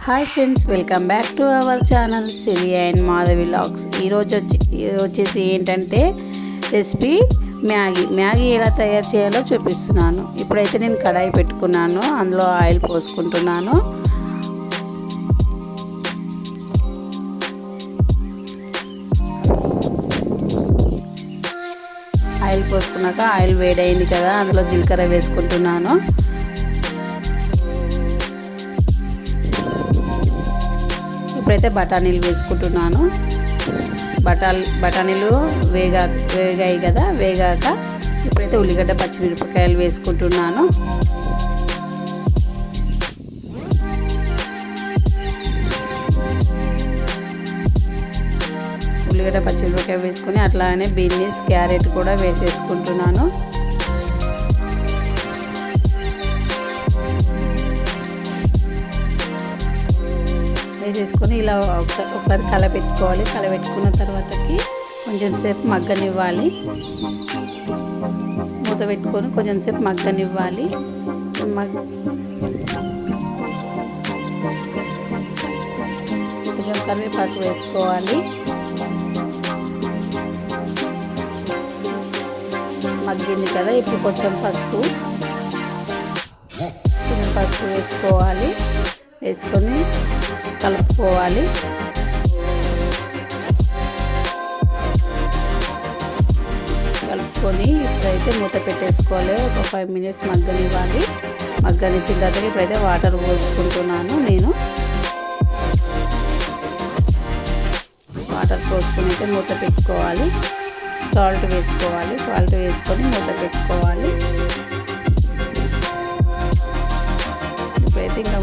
Hi friends, welcome back to our channel Siri and Madhavi vlogs. ఈరోజు వచ్చేసి ఏంటంటే recipe Maggi ఎలా తయారు చేయాలో చూపిస్తున్నాను. ఇప్పుడైతే నేను కడాయి పెట్టుకున్నాను, అందులో ఆయిల్ పోసుకుంటున్నాను. ఆయిల్ పోసుకున్నాక ఆయిల్ వేడైంది కదా, అందులో జీలకర్ర వేసుకుంటున్నాను. ఇప్పుడైతే బఠానీలు వేసుకుంటున్నాను. బఠానీలు వేగాయి కదా, వేగాక ఇప్పుడైతే ఉల్లిగడ్డ పచ్చిమిరపకాయలు వేసుకుంటున్నాను. ఉల్లిగడ్డ పచ్చిమిరపకాయ వేసుకొని అట్లానే బీన్స్ క్యారెట్ కూడా వేసేసుకుంటున్నాను. వేసేసుకొని ఇలా ఒకసారి కలపెట్టుకోవాలి. కలపెట్టుకున్న తర్వాతకి కొంచెం సేపు మగ్గనివ్వాలి. మూత పెట్టుకొని కొంచెం సేపు మగ్గనివ్వాలి. కొంచెం కరివేపాకు వేసుకోవాలి. మగ్గింది కదా, ఇప్పుడు కొంచెం పసుపు వేసుకోవాలి. వేసుకొని కలుపుకోవాలి. కలుపుకొని ఇప్పుడైతే మూత పెట్టేసుకోవాలి. ఒక 5 minutes మగ్గనివ్వాలి. మగ్గనిచ్చిన తర్వాత ఇప్పుడైతే వాటర్ పోసుకుంటున్నాను. నేను వాటర్ పోసుకొని అయితే మూత పెట్టుకోవాలి. సాల్ట్ వేసుకోవాలి. సాల్ట్ వేసుకొని మూత పెట్టుకోవాలి. ఇప్పుడైతే ఇంకా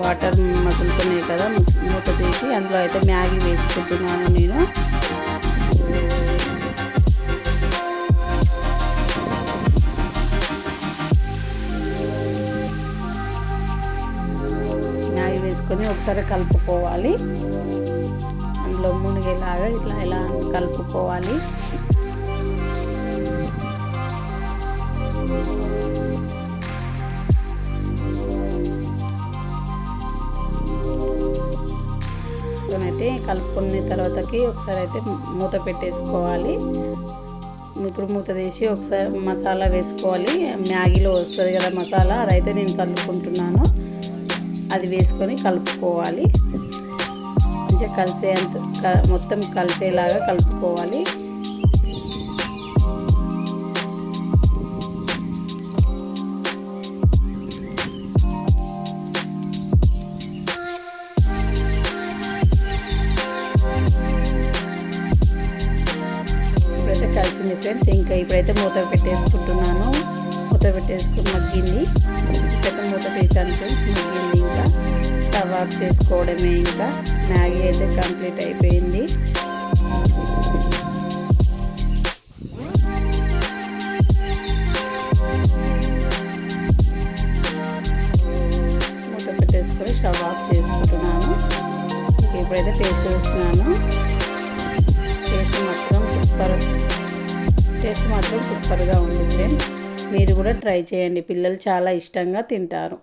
వాటర్ మసులుతున్నాయి కదా, మూత తీసి అందులో అయితే మ్యాగీ వేసుకుంటున్నాను నేను. మ్యాగీ వేసుకొని ఒకసారి కలుపుకోవాలి. అందులో మునిగేలాగా ఇలా కలుపుకోవాలి. అయితే కలుపుకున్న తర్వాతకి ఒకసారి అయితే మూత పెట్టేసుకోవాలి. ఇప్పుడు మూత తీసి ఒకసారి మసాలా వేసుకోవాలి. మ్యాగీలో వస్తుంది కదా మసాలా, అదైతే నేను చల్లుకుంటున్నాను. అది వేసుకొని కలుపుకోవాలి. మంచిగా మొత్తం కలిసేలాగా కలుపుకోవాలి. కలిసింది ఫ్రెండ్స్. ఇంకా ఇప్పుడైతే మూత పెట్టేసుకుంటున్నాను. మూత పెట్టేసుకుని మగ్గింది. ఇప్పుడైతే మూత తీసాను ఫ్రెండ్స్, మగ్గింది. ఇంకా స్టవ్ ఆఫ్ చేసుకోవడమే. ఇంకా మ్యాగీ అయితే కంప్లీట్ అయిపోయింది. మూత పెట్టేసుకొని స్టవ్ ఆఫ్ చేసుకుంటున్నాను. ఇప్పుడైతే టేస్ట్ చూస్తున్నాను. టేస్ట్ మాత్రం సూపర్గా ఉంది ఫ్రెండ్స్. మీరు కూడా ట్రై చేయండి, పిల్లలు చాలా ఇష్టంగా తింటారు.